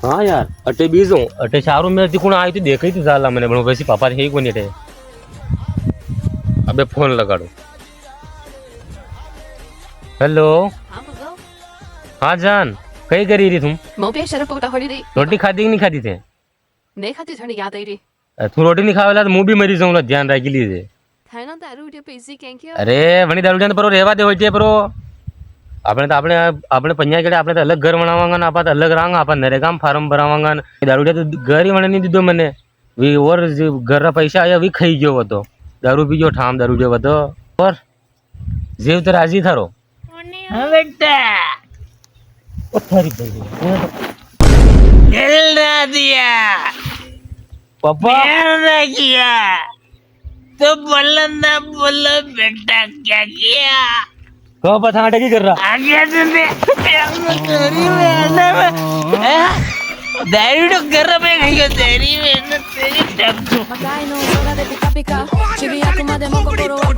हाँ यार अटे बीजो अटे चारों में तिकुण आई तो देख ही तो जाला मैंने बनो वैसे पापा है कोनी अटे अबे फोन लगाड़ो हेलो हाँ बोलो। हाँ जान कई करी रही तुम मैं भी शरफ पकड़ा खड़ी रही। रोटी खाती कि नहीं खाती थे नहीं खाती थोड़ी याद आई रही। तू रोटी नहीं खावेला तो मुंह भी मरी जाऊंगा ध्यान रख लीजिए થાય ના દારૂ ઉઠે પૈસી ક્યાં ક્યાં अरे वणी दारू जान परो रेवा दे होते परो આપણે તો આપણે પંજા કેડે આપણે તો અલગ ઘર બનાવાંગા ને આપણે તો અલગ રાંગ આપણે નરેગામ ફાર્મ ભરાવાંગા ને દારૂ તો ઘર ही વણે નહીં દીધો મને વી ઓર જે ઘરના પૈસા આયા વી ખાઈ ગયો હતો દારૂ પીજો ઠામ દારૂ જેવો હતો પર જીવ તો રાજી થારો હા બેટા ઓ થારી ભાઈ खेलना दिया પપ્પા प्यार किया तो बोलो ना बोलो बेटा क्या किया કહો પાછા આટે કી કર રહા आगे तुमने तेरी दारू तो घर में गई तेरी तेरी Magay no hora de pica pica Chivia kuma de moko koro wa